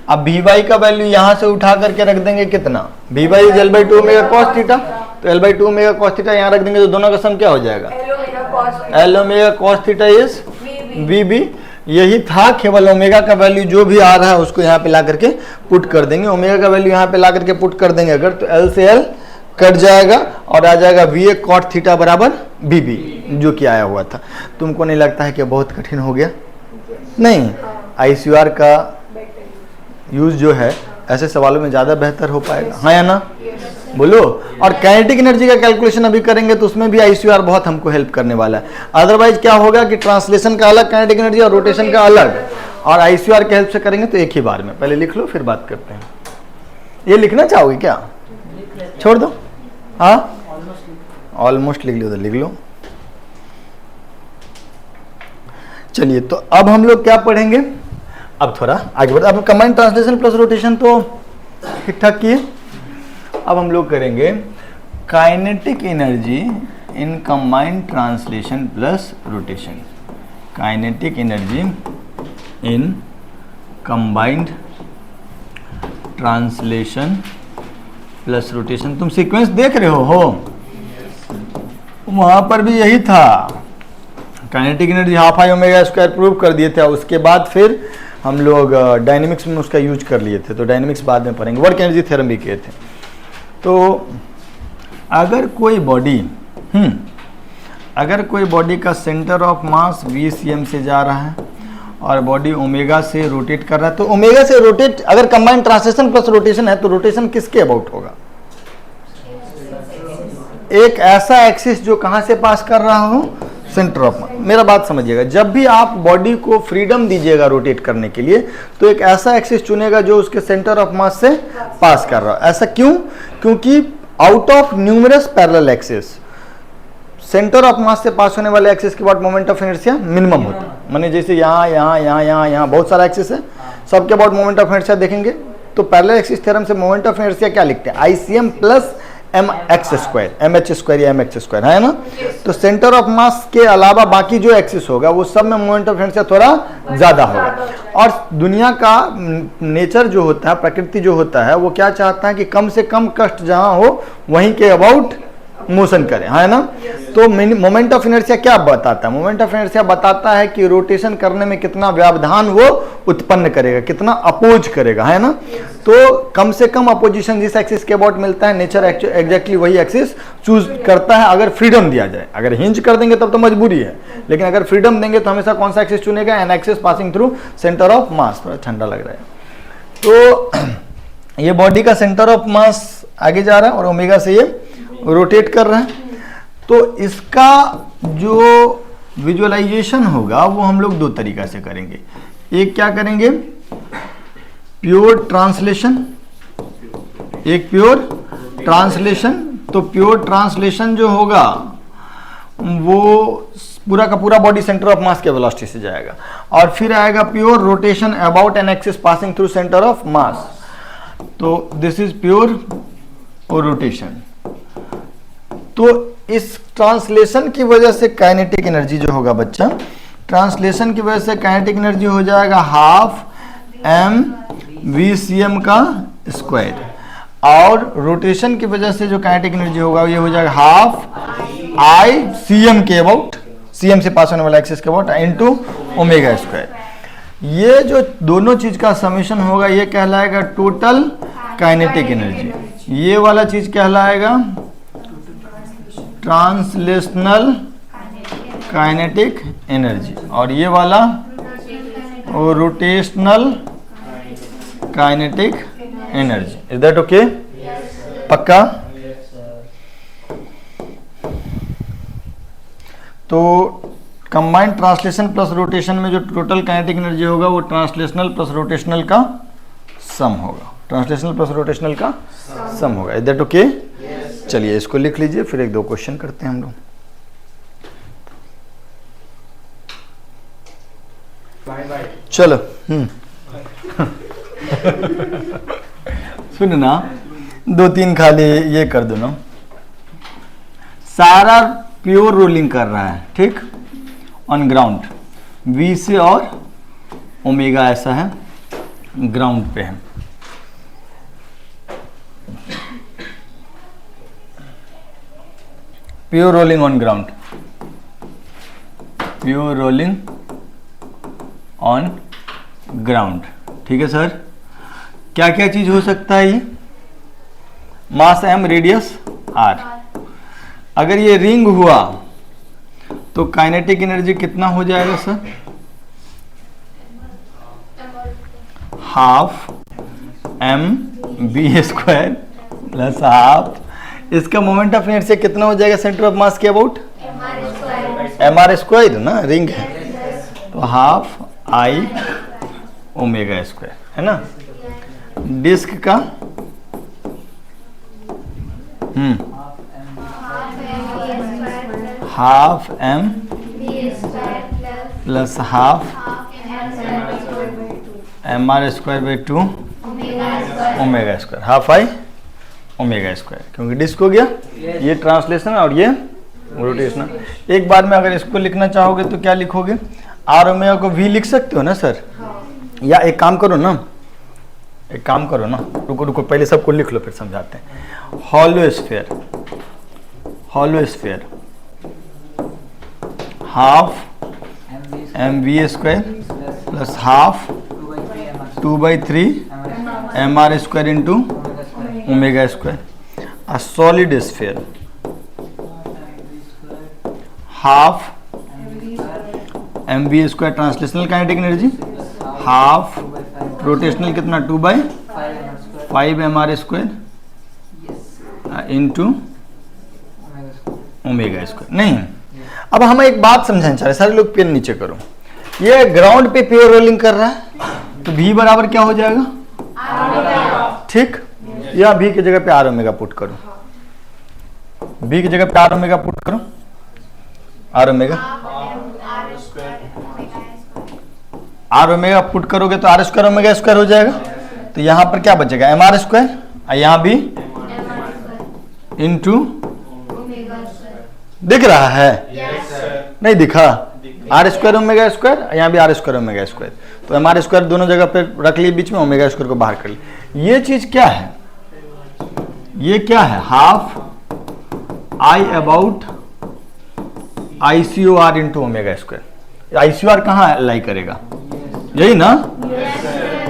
अब Vy का वैल्यू यहां से उठा करके रख देंगे कितना, Vy is L/2 omega cos theta. तो L/2 ओमेगा कॉस थीटा यहां रख देंगे तो दोनों का सम क्या हो जाएगा, L omega cos theta is VB। यही था, केवल ओमेगा का वैल्यू जो भी आ रहा है उसको यहाँ पे ला करके पुट कर देंगे। ओमेगा का वैल्यू यहाँ पे ला करके पुट कर देंगे अगर, तो L से L कट जाएगा और आ जाएगा VA कॉट थीटा बराबर VB, जो कि आया हुआ था। तुमको नहीं लगता है कि बहुत कठिन हो गया? नहीं, ICR का यूज जो है ऐसे सवालों में ज़्यादा बेहतर हो पाएगा, हाँ या ना, बोलो। और काइनेटिक एनर्जी का कैलकुलेशन अभी करेंगे तो उसमें भी ICR बहुत हमको हेल्प करने वाला है। अदरवाइज क्या होगा कि ट्रांसलेशन का अलग काइनेटिक एनर्जी और रोटेशन का अलग, और ICR के हेल्प से करेंगे तो एक ही बार में। पहले लिख लो फिर बात करते हैं। ये लिखना चाहोगे क्या, छोड़ दो? हाँ ऑलमोस्ट लिख लो, तो लिख लो। चलिए तो अब हम लोग क्या पढ़ेंगे, अब थोड़ा आगे बढ़ते। अब कंबाइंड ट्रांसलेशन प्लस रोटेशन तो ठीक ठाक किए। अब हम लोग करेंगे kinetic energy in combined translation plus rotation. Kinetic energy in combined translation plus rotation. तुम सीक्वेंस देख रहे हो वहां पर भी यही था। Kinetic energy half I omega square prove कर दिए थे, उसके बाद फिर हम लोग डायनेमिक्स में उसका यूज कर लिए थे। तो डायनेमिक्स बाद में पढ़ेंगे, वर्क एनर्जी थ्योरम भी किए थे। तो अगर कोई बॉडी का सेंटर ऑफ मास VCM से जा रहा है और बॉडी ओमेगा से रोटेट कर रहा है, तो ओमेगा से रोटेट अगर कंबाइंड ट्रांसलेशन प्लस रोटेशन है तो रोटेशन किसके अबाउट होगा, एक ऐसा एक्सिस जो कहां से पास कर रहा हो, सेंटर ऑफ मास। मेरा बात समझिएगा, जब भी आप बॉडी को फ्रीडम दीजिएगा रोटेट करने के लिए तो एक ऐसा एक्सिस चुनेगा जो उसके सेंटर ऑफ मास से पास कर रहा है। ऐसा क्यों? क्योंकि out of numerous parallel axis centre of मास से पास होने वाले एक्सिस के बाद मोमेंट ऑफ इनर्शिया मिनिमम होता है। माने जैसे यहाँ बहुत सारा एक्सिस है, सबके बाद मोमेंट ऑफ इनर्शिया देखेंगे तो पैरेलल एक्सिस थ्योरम से मोमेंट ऑफ इनर्शिया क्या लिखते हैं, ICM प्लस MH स्क्वायर या MH स्क्वायर, है ना। तो सेंटर ऑफ मास के अलावा बाकी जो एक्सिस होगा वो सब में मोमेंट ऑफ इनर्शिया थोड़ा ज्यादा होगा। और दुनिया का नेचर जो होता है, प्रकृति जो होता है, वो क्या चाहता है कि कम से कम कष्ट जहां हो वहीं के अबाउट मोशन करें, है ना। तो मोमेंट ऑफ इनर्शिया क्या बताता है, मोमेंट ऑफ इनर्शिया बताता है कि रोटेशन करने में कितना व्यवधान वो उत्पन्न करेगा, कितना अपोज करेगा, है ना। तो कम से कम अपोजिशन जिस एक्सिस के अबाउट मिलता है, नेचर एग्जैक्टली वही एक्सिस चूज करता है अगर फ्रीडम दिया जाए। अगर हिंज कर देंगे तब तो मजबूरी है, लेकिन अगर फ्रीडम देंगे तो हमेशा कौन सा एक्सिस चुनेगा, an axis passing through centre of मास। थोड़ा ठंडा लग रहा है। तो ये बॉडी का सेंटर ऑफ मास आगे जा रहा है और ओमेगा से ये रोटेट कर रहा है। तो इसका जो विजुअलाइजेशन होगा वो हम लोग दो तरीका से करेंगे। एक क्या करेंगे, प्योर ट्रांसलेशन, एक प्योर ट्रांसलेशन। तो प्योर ट्रांसलेशन जो होगा वो पूरा का पूरा बॉडी सेंटर ऑफ मास के वेलोसिटी से जाएगा। और फिर आएगा pure rotation about an axis passing through centre of मास। तो दिस इज प्योर रोटेशन। तो इस ट्रांसलेशन की वजह से काइनेटिक एनर्जी जो होगा बच्चा, ट्रांसलेशन की वजह से काइनेटिक एनर्जी हो जाएगा हाफ m VCM का स्क्वायर, और रोटेशन की वजह से जो काइनेटिक एनर्जी होगा ये हो जाएगा हाफ आई CM के अबाउट, CM से पास होने वाला एक्सिस के अबाउट इनटू ओमेगा स्क्वायर। ये जो दोनों चीज का समेशन होगा ये कहलाएगा टोटल काइनेटिक एनर्जी। ये वाला चीज कहलाएगा ट्रांसलेशनल काइनेटिक एनर्जी, और ये वाला rotational kinetic energy. Is that okay? पक्का? तो कंबाइंड ट्रांसलेशन प्लस रोटेशन में जो टोटल काइनेटिक एनर्जी होगा वो ट्रांसलेशनल प्लस रोटेशनल का सम होगा, ट्रांसलेशनल प्लस रोटेशनल का सम होगा। Is that okay? चलिए इसको लिख लीजिए, फिर एक दो क्वेश्चन करते हैं हम लोग। चलो सुन ना, दो तीन खाली ये कर दो ना। सारा प्योर रोलिंग कर रहा है, ठीक, ऑन ग्राउंड, V से और ओमेगा ऐसा है, ग्राउंड पे है। Pure rolling on ground, pure rolling on ground, ठीक है सर। क्या क्या चीज हो सकता है ये? मास m, रेडियस r। अगर ये रिंग हुआ तो काइनेटिक एनर्जी कितना हो जाएगा sir? Half mv square plus half, इसका मोमेंट ऑफ इनर्शिया कितना हो जाएगा सेंटर ऑफ मास के अबाउट? mr स्क्वायर ना, रिंग है तो हाफ आई ओमेगा स्क्वायर, है ना। डिस्क का half m plus half mr square by 2 omega square, half I omega square, क्योंकि डिस्क हो गया। ये ट्रांसलेशन और ये रोटेशनल। एक बार में अगर इसको लिखना चाहोगे तो क्या लिखोगे? आर ओमेगा को V लिख सकते हो ना सर? या एक काम करो ना, एक काम करो ना, रुको रुको पहले सबको लिख लो फिर समझाते हैं। Hollow sphere, hollow sphere half mv square plus half 2/3 mr square into omega square. A solid sphere half mv square translational kinetic energy, half rotational कितना 2/5 mr square into omega square. नहीं, अब हम एक बात समझाना चाह रहे, सारे लोग पेन नीचे करो। ये ग्राउंड पे प्योर रोलिंग कर रहा है तो V बराबर क्या हो जाएगा? ठीक, या V की जगह पे आर ओमेगा पुट करो, V की जगह पे आर ओमेगा पुट करो, आर ओमेगा पुट करोगे तो आर स्क्वायर ओमेगा स्क्वायर हो जाएगा। तो यहां पर क्या बचेगा? mr स्क्वायर, और यहां भी इंटू, दिख रहा है? नहीं दिखा? आर स्क्वायर ओमेगा स्क्वायर, यहाँ भी आर स्क्वायर ओमेगा स्क्वायर, तो mr स्क्वायर दोनों जगह पे रख लिए बीच में, ओमेगा स्क्वायर को बाहर कर लिए। ये चीज क्या है? ये क्या है? Half I about ICOR into omega square. ICOR कहाँ अलाई करेगा? यही ना?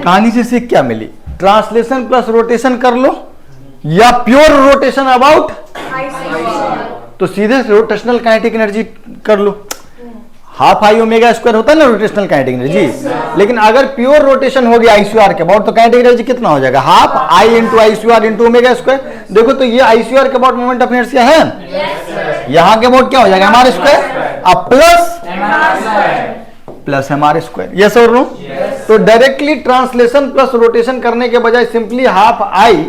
कहानी से सीख क्या मिली? ट्रांसलेशन प्लस रोटेशन कर लो या प्योर रोटेशन अबाउट, तो सीधे रोटेशनल काइनेटिक एनर्जी कर लो। हाफ आई ओमेगा स्क्वायर होता है ना रोटेशनल काइनेटिक एनर्जी, लेकिन अगर प्योर रोटेशन हो गया ICOR के अबाउट तो काइनेटिक एनर्जी कितना हो जाएगा? Half I into ICOR into omega square. देखो तो ये ICOR के अबाउट मोमेंट ऑफ इनर्शिया है, यहाँ के अबाउट क्या हो जाएगा? mr स्क्वायर अब प्लस mr स्क्वायर, यस और नो? तो डायरेक्टली ट्रांसलेशन प्लस रोटेशन करने के बजाय simply half I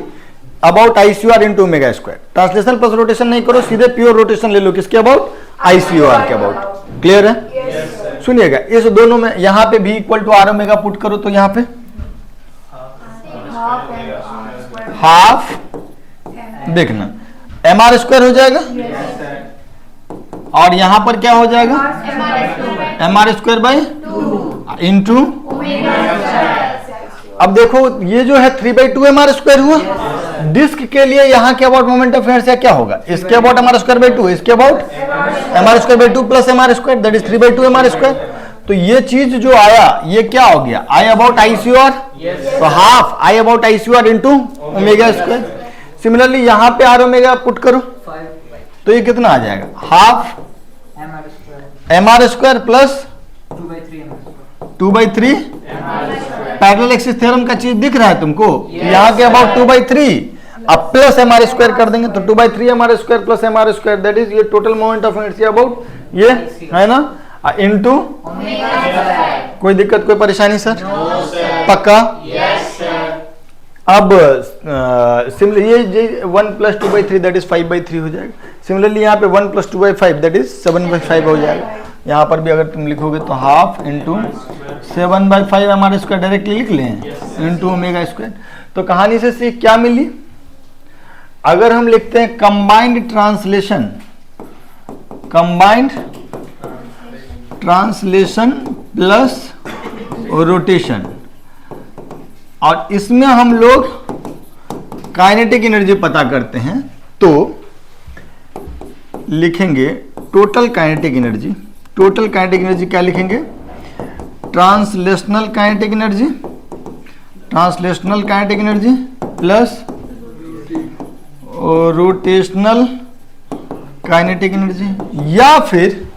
about ICOR into omega square, translation plus rotation नहीं करो, सीधे प्योर रोटेशन ले लो। किसके अबाउट? ICOR के अबाउट। क्लियर है? सुनिएगा, इस दोनों में यहाँ पे भी equal to R omega put करो तो यहाँ पे हाफ, देखना mr स्क्वायर हो जाएगा, और यहां पर क्या हो जाएगा? mr square by into. अब देखो ये जो है 3/2 mr² हुआ। डिस्क के लिए यहाँ के अबाउट मोमेंट ऑफ इनर्शिया क्या होगा, इसके अबाउट mr²/2, इसके about mr²/2 plus mr², that is 3/2 mr²। तो ये चीज जो आया ये क्या हो गया, आई अबाउट ICR, तो half I about ICR into ω²। Similarly यहाँ पे आर ओमेगा पुट करो 5 तो ये कितना आ जाएगा, half mr² plus 2/3 parallel axis theorem का चीज दिख रहा है तुमको, यहाँ के अबाउट 2/3 अब प्लस mr² कर देंगे तो 2/3 mr² plus mr², that is ये total moment of inertia about ये है ना, इनटू कोई दिक्कत कोई परेशानी सर? पक्का? अब सिमिलरली ये 1 + 2/3 दैट इज 5/3 हो जाएगा। सिमिलरली यहाँ पे 1 + 2/5 दैट इज 7/5 हो जाएगा। यहाँ पर भी अगर तुम लिखोगे तो हाफ इंटू 7/5 mr² डायरेक्टली लिख लें इंटू ω²। तो कहानी से सीख क्या मिली, अगर हम लिखते हैं कंबाइंड ट्रांसलेशन प्लस रोटेशन, और इसमें हम लोग काइनेटिक एनर्जी पता करते हैं तो लिखेंगे total kinetic energy. Total kinetic energy क्या लिखेंगे, translational kinetic energy plus rotational kinetic energy, या फिर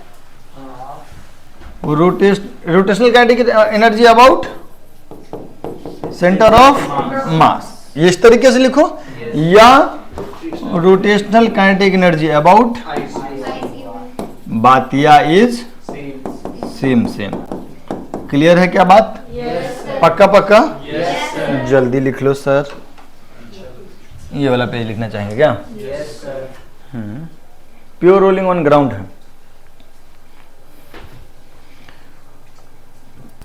rotational kinetic energy about centre of मास, ये इस तरीके से लिखो, या रोटेशनल काइनेटिक एनर्जी अबाउट बातिया इज सेम। क्लियर है क्या बात? पक्का? जल्दी लिख लो सर। ये वाला पेज लिखना चाहेंगे क्या? प्योर रोलिंग ऑन ग्राउंड है।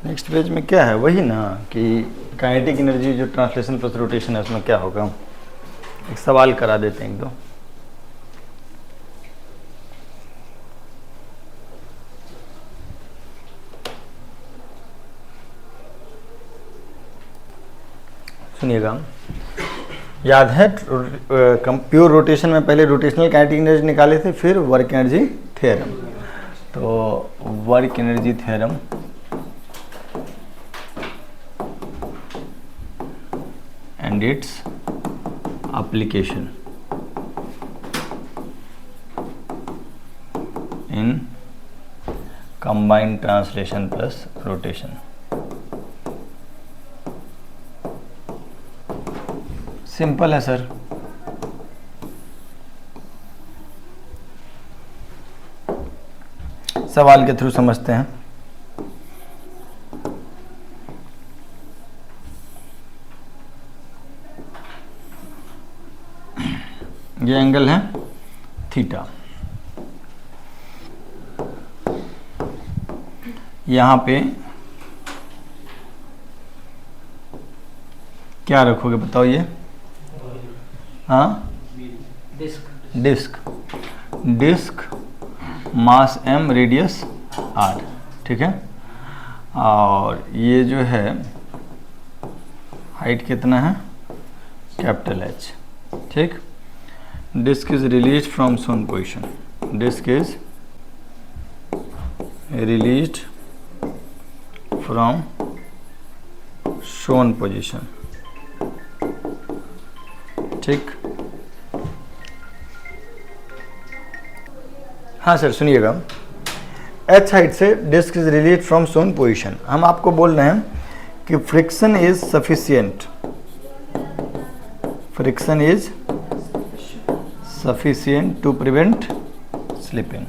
नेक्स्ट पेज में क्या है, वही ना कि काइनेटिक एनर्जी जो ट्रांसलेशन प्लस रोटेशन है उसमें क्या होगा, एक सवाल करा देते हैं एक दो। सुनिएगा, याद है प्योर रोटेशन में पहले रोटेशनल काइनेटिक एनर्जी निकाले थे, फिर वर्क एनर्जी थ्योरम। तो work energy theorem and its application in combined translation plus rotation। Simple है सर। सवाल के थ्रू समझते हैं। ये एंगल है थीटा, यहाँ पे क्या रखोगे बताओ ये? हाँ, डिस्क मास m रेडियस r, ठीक है। और ये जो है हाइट कितना है, कैपिटल H, ठीक। Disk is released from shown position. Disk is released from shown position, ठीक। हाँ सर सुनिएगा, H हाइट से disc is release from shown position. हम आपको बोल रहे हैं कि friction is sufficient, friction is sufficient to prevent slipping,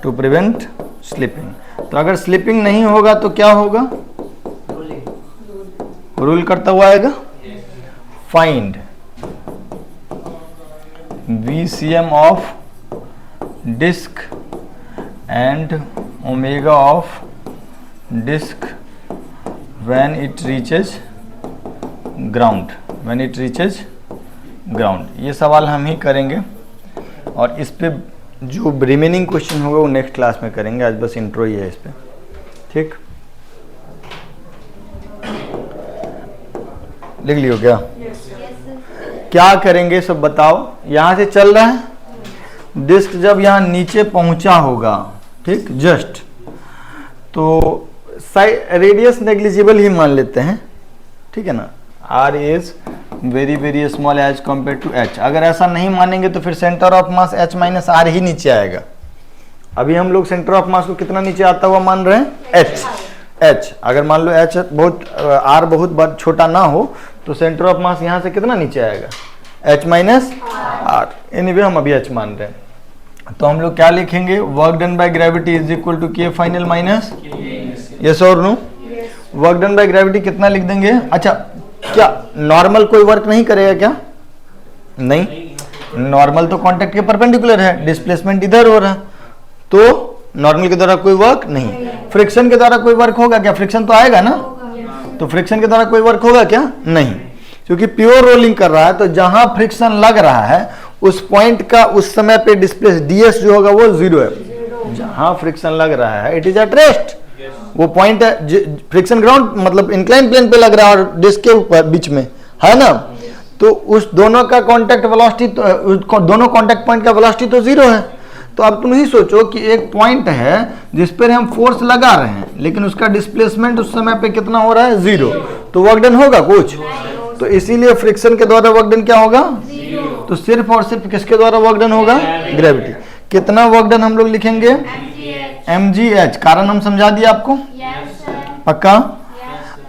तो अगर स्लिपिंग नहीं होगा तो क्या होगा, रूल करता हुआ आएगा। Find VCM of disc and omega of disc when it reaches ground. ये सवाल हम ही करेंगे और इस पे जो रिमेनिंग क्वेश्चन होगा वो नेक्स्ट क्लास में करेंगे। आज बस इंट्रो ही है इस पे, ठीक। लिख लियो क्या? क्या करेंगे सब बताओ। यहाँ से चल रहा है डिस्क, जब यहाँ नीचे पहुंचा होगा, ठीक, जस्ट, तो रेडियस नेग्लिजिबल ही मान लेते हैं, ठीक है ना। R is very very small as compare to h. अगर ऐसा नहीं मानेंगे तो फिर centre of mass h minus r ही नीचे आएगा। अभी हम लोग सेंटर ऑफ मास को कितना नीचे आता हुआ मान रहे हैं? एच। अगर मान लो एच बहुत आर बहुत छोटा ना हो तो सेंटर ऑफ मास यहाँ से कितना नीचे आएगा? H minus are. एनीवे हम अभी एच मान रहे हैं, तो हम लोग क्या लिखेंगे? Work done by gravity is equal to K final minus, yes और no? Work done by gravity कितना लिख देंगे? अच्छा, क्या नॉर्मल कोई वर्क नहीं करेगा क्या? नहीं, नॉर्मल तो कांटेक्ट के परपेंडिकुलर है, डिस्प्लेसमेंट इधर हो रहा है, तो नॉर्मल के द्वारा कोई वर्क नहीं। फ्रिक्शन के द्वारा कोई वर्क होगा क्या? फ्रिक्शन तो आएगा ना, तो फ्रिक्शन के द्वारा कोई वर्क होगा क्या? नहीं, क्योंकि प्योर रोलिंग कर रहा है, तो जहां फ्रिक्शन लग रहा है उस पॉइंट का उस समय पे डिस्प्लेस डीएस जो होगा वो 0 है। जहां फ्रिक्शन लग रहा है इट इज एट रेस्ट, वो पॉइंट है फ्रिक्शन ग्राउंड, मतलब इंक्लाइन प्लेन पे लग रहा है और डिस्क के ऊपर बीच में है ना, तो उस दोनों का कांटेक्ट वेलोसिटी, दोनों कांटेक्ट पॉइंट का वेलोसिटी तो 0 है। तो अब तुम ही सोचो कि एक पॉइंट है जिस पर हम फोर्स लगा रहे हैं, लेकिन उसका डिस्प्लेसमेंट उस समय पे कितना हो रहा है? 0। तो वर्क डन होगा कुछ? तो इसीलिए फ्रिक्शन के द्वारा वर्क डन क्या होगा? 0। तो सिर्फ और सिर्फ किसके द्वारा वर्क डन होगा? ग्रेविटी। कितना वर्क डन हम लोग लिखेंगे? mgh। कारण हम समझा दिया आपको, पक्का?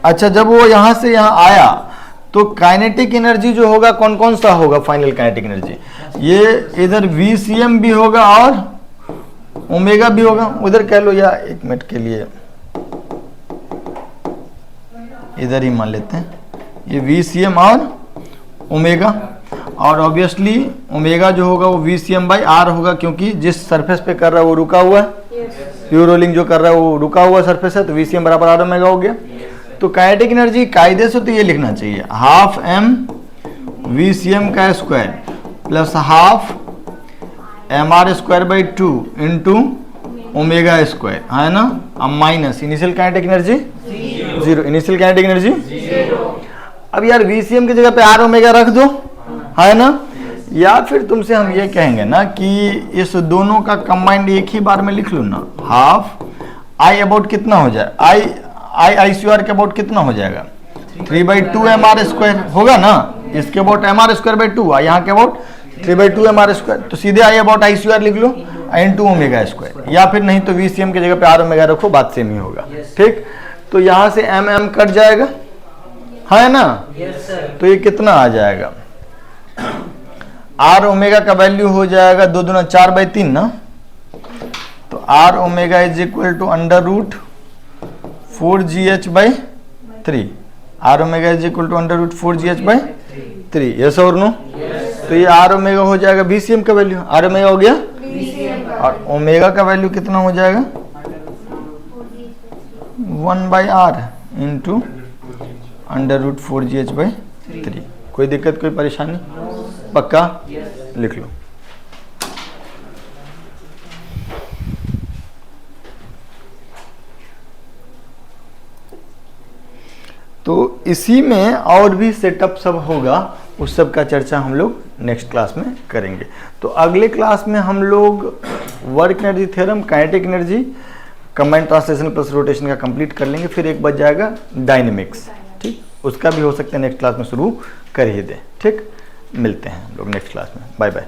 अच्छा, जब वो यहां से यहां आया तो काइनेटिक एनर्जी जो होगा कौन कौन सा होगा? फाइनल काइनेटिक एनर्जी ये इधर VCM भी होगा और ओमेगा भी होगा। उधर कह लो, या एक मिनट के लिए इधर ही मान लेते हैं, ये VCM और ओमेगा, और ऑब्वियसली ओमेगा जो होगा वो VCM बाई आर होगा, क्योंकि जिस सरफेस पे कर रहा है वो रुका हुआ है, प्योर रोलिंग जो कर रहा है वो रुका हुआ सरफेस है, तो VCM बराबर आर ओमेगा हो गया। तो काइनेटिक एनर्जी कायदे से तो ये लिखना चाहिए, हाफ m VCM का square plus half mr square by 2 into omega square, है ना। अब minus initial kinetic energy 0, initial kinetic energy 0। अब यार VCM की जगह पे आर ओमेगा रख दो, है ना, या फिर तुमसे हम ये कहेंगे ना कि इस दोनों का कंबाइंड एक ही बार में लिख लो ना। हाफ आई अबाउट कितना हो जाए? आई सी आर के अबाउट कितना हो जाएगा? 3/2 mr स्क्वायर होगा ना, इसके अबाउट mr स्क्वायर बाई 2, यहाँ के अबाउट 3/2 mr स्क्वायर, तो सीधे आई अबाउट आई सी आर लिख लो इंटू ओमेगा स्क्वायर, या फिर नहीं तो VCM की जगह पे आर ओमेगा रखो, बात सेम ही होगा, ठीक। तो यहाँ से m कट जाएगा, है ना, तो ये कितना आ जाएगा? आर ओमेगा का वैल्यू हो जाएगा 2 दूना 4/3 ना, तो R omega is equal to √4gh/3। R omega is equal to √4gh/3, yes और नो? तो ये आर ओमेगा हो जाएगा VCM का वैल्यू, आर ओमेगा हो गया, और ओमेगा का वैल्यू कितना हो जाएगा? 1/r into √4gh/3। कोई दिक्कत, कोई परेशानी? पक्का? लिख लो। तो इसी में और भी सेटअप सब होगा, उस सब का चर्चा हम लोग नेक्स्ट क्लास में करेंगे। तो अगले क्लास में हम लोग work energy theorem, kinetic energy, combined translation plus rotation का कंप्लीट कर लेंगे, फिर एक बच जाएगा डायनेमिक्स, ठीक, उसका भी हो सकता है नेक्स्ट क्लास में शुरू कर ही दें, ठीक। मिलते हैं हम लोग नेक्स्ट क्लास में, बाय बाय।